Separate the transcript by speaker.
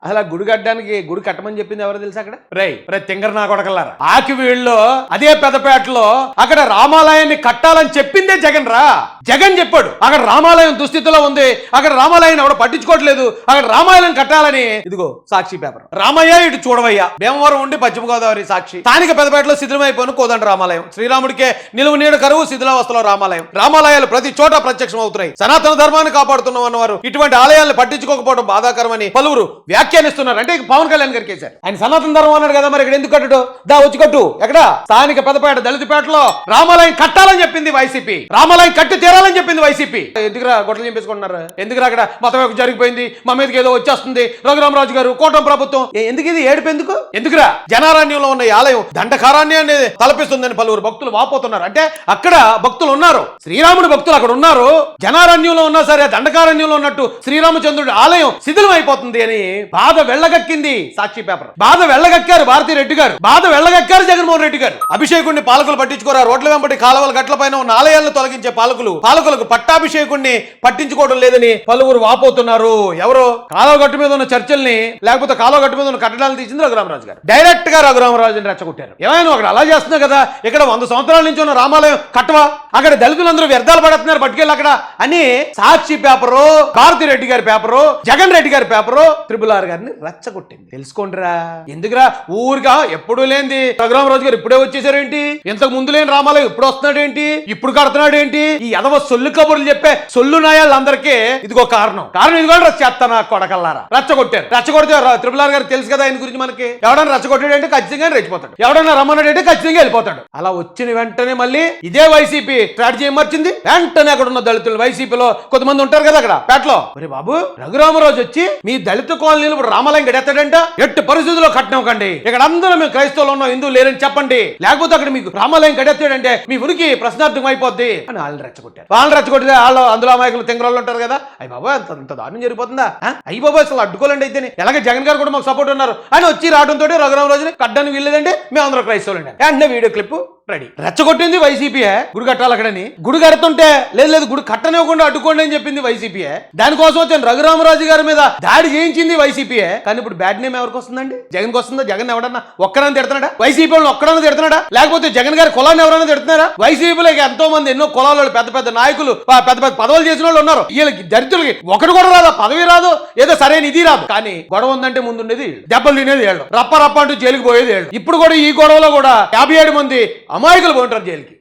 Speaker 1: అసలు గుడి కట్టడానికి గుడి కట్టమని చెప్పింది ఎవరు తెలుసా అక్కడ? రే తింగర నా కొడకల్లారా, ఆకివీళ్ళలో అదే పెద్దపేటలో అక్కడ రామాలయాన్ని కట్టాలని చెప్పిందే జగన్ రా. జగన్ చెప్పాడు అక్కడ రామాలయం దుస్థితిలో ఉంది, అక్కడ రామాలయాన్ని ఎవడ పట్టించుకోవట్లేదు, అక్కడ రామాలయం కట్టాలని. ఇదిగో సాక్షి పేపర్. రామయ్య ఇటు చూడవయ్యా, భీమవరం ఉండి పశ్చిమ గోదావరి సాక్షి. స్థానిక పెద్దపేటలో శిథిలమైపోయిన కోదండ రామాలయం, శ్రీరాముడికే నిలువు నీడ కరువు, శిథిలావస్థలో రామాలయం. రామాలయాలు ప్రతి చోట ప్రత్యక్షం అవుతున్నాయి. సనాతన ధర్మాన్ని కాపాడుతున్నాం అన్నవారు ఇటువంటి ఆలయాలను పట్టించుకోకపోవడం బాధాకరమని పలువురు వ్యాఖ్యానిస్తున్నారు. అంటే పవన్ కళ్యాణ్ గారికి వేశారు. ఆయన సనాతన ధర్మం అన్నాడు కదా, మరి ఇక్కడ ఎందుకు కట్టడు? దా వచ్చి కట్టు. ఎక్కడ? స్థానిక పెద్దపేట దళితపేటలో రామాలయం కట్టాలని చెప్పింది వైసీపీ, రామాలయం కట్టి తీరాలని చెప్పింది వైసీపీ. ఎందుకురా గొడవలు చెప్పేసుకుంటున్నారు? ఎందుకురా అక్కడ మొత్తం జరిగిపోయింది, మా మీదకి ఏదో వచ్చేస్తుంది, రఘురామరాజు గారు, కూటమి ప్రభుత్వం, ఎందుకు ఇది ఏడుపు? ఎందుకురా? జనారణ్యంలో ఉన్న ఆలయం దండకారణ్యాన్ని తలపిస్తుందని పలువురు భక్తులు వాపోతున్నారు. అంటే అక్కడ భక్తులు ఉన్నారు, శ్రీరాముడి భక్తులు అక్కడ ఉన్నారు. జనారణ్యంలో ఉన్నా సరే దండకారణ్యంలో ఉన్నట్టు శ్రీరామచంద్రుడి ఆలయం శిథిలం అయిపోతుంది అని బాధ వెళ్ళగక్కింది సాక్షి పేపర్. బాధ వెళ్ళగక్కారు భారతీ రెడ్డి గారు, బాధ వెళ్ళగక్కారు జగన్మోహన్ రెడ్డి గారు. అభిషేకుడిని పాలకులు పట్టించుకోరా? రోడ్ల వెంబడి కాలువల గట్ల పైన ఉన్న ఆలయాలను తొలగించే పాలకులకు పట్టాభిషేకుడిని పట్టించుకోవడం లేదని పలువురు వాపోతున్నారు. ఎవరు? కాలువ గట్టు మీద ఉన్న చర్చల్ని, లేకపోతే కాలువ గట్టు మీద ఉన్న కట్టడాలను తీసింది రఘురామరాజు గారు. డైరెక్ట్ గా రఘురామరాజుని రెచ్చగొట్టారు. ఏమైనా అక్కడ అలా చేస్తున్నావు కదా, ఇక్కడ 100 సంవత్సరాల నుంచి ఉన్న రామాలయం కట్టవా? అక్కడ దళితులందరూ వ్యర్థాలు పడుతున్నారు, పట్టుకెళ్ళి అక్కడ అని సాక్షి పేపరు, భారతి రెడ్డి గారి పేపరు, జగన్ రెడ్డి గారి పేపరు RRR గారిని రెచ్చగొట్టింది. తెలుసుకోండిరా. ఎందుకురా ఊరిగా ఎప్పుడు లేనిది రఘురామరాజు గారు ఇప్పుడే వచ్చేసారేంటి? ఇంతకు ముందు లేని రామాలయం ఇప్పుడు వస్తున్నాడు ఏంటి? ఇప్పుడు కడుతున్నాడు ఏంటి? ఈ ఎదవ సొల్లు కబుర్లు చెప్పే సొల్లు నాయాలందరికీ ఇదిగో కారణం ఇదిగో చేస్తానా కొడకల్లారా. రెచ్చగొడితే RRR గారు తెలుసు కదా ఆయన గురించి. మనకి ఎవడన్నా రెచ్చగొట్టాడంటే ఖచ్చితంగా రెచ్చిపోతాడు, ఎవడన్నా రమ్మన్నాడంటే ఖచ్చితంగా వెళ్ళిపోతాడు. అలా వచ్చిన వెంటనే మళ్ళీ ఇదే వైసీపీ స్ట్రాటజీ ఏం మార్చింది? వెంటనే అక్కడ ఉన్న దళితులు, వైసీపీలో కొంతమంది ఉంటారు కదా అక్కడ పేటలో, మరి బాబు రఘురామరాజు వచ్చి మీ దళిత కాలనీలు ఇప్పుడు రామాలయం గడెత్తాడంట, ఎట్టి పరిస్థితుల్లో కట్టినవ్వకండి, ఇక్కడ అందరూ మేము క్రైస్తవులు ఉన్నాం, హిందువులు లేరని చెప్పండి, లేకపోతే అక్కడ మీకు రామాలయం గడెత్తాడంటే మీ ఉనికి ప్రశ్నార్థకం అయిపోద్ది అని వాళ్ళని రెచ్చగొట్టారు. వాళ్ళని రెచ్చగొట్టితే వాళ్ళు అందులో అమాయకులు తింగరోళ్ళు ఉంటారు కదా, అయ్యి బాబా అంత దారుణం జరిగిపోతుందా? అయ్యి బాబా అసలు అడ్డుకోలేండి అయితేనే. ఎలాగే జగన్ గారు కూడా మాకు సపోర్ట్ ఉన్నారు, ఆయన వచ్చి రావడంతో రఘురామరాజుని కట్టడానికి వీల్లేదంటే మేము అందరూ క్రైస్తవులు అండి అంటే వీడియో క్లిప్ రెడీ. రెచ్చగొట్టింది వైసీపీయే. గుడి కట్టాలి అక్కడని. గుడి కడుతుంటే లేదు గుడి కట్టనివ్వకుండా అడ్డుకోండి అని చెప్పింది వైసీపీయే. దానికోసం వచ్చి రఘురామరాజు గారి మీద దాడి చేయించింది వైసీపీయే. కానీ ఇప్పుడు బ్యాడ్ నేమ్ ఎవరికి వస్తుందండి? జగన్ కి వస్తుందా? జగన్ ఎవడన్నా ఒక్కడన్నా తిడుతున్నాడా? వైసీపీ వాళ్ళు ఒక్కడన్నా తిడుతున్నాడా? లేకపోతే జగన్ గారి కులాన్ని ఎవరైనా తిడుతున్నారా? వైసీపీలో ఎంతో మంది ఎన్నో కులాల పెద్ద పెద్ద నాయకులు, పెద్ద పెద్ద పదవులు చేసిన వాళ్ళు ఉన్నారు. వీళ్ళకి దరిద్రులకి ఒకటి కూడా రాదు, పదవి రాదు, ఏదో సరైన ఇది రాదు. కానీ గొడవ ఉందంటే ముందుండేది దెబ్బలు తినేది వీళ్ళు, రప్ప అంటూ జైలుకి పోయేది వీళ్ళు. ఇప్పుడు కూడా ఈ గొడవలో కూడా 57 మంది అమాయకులు పోంటారు జైలుకి.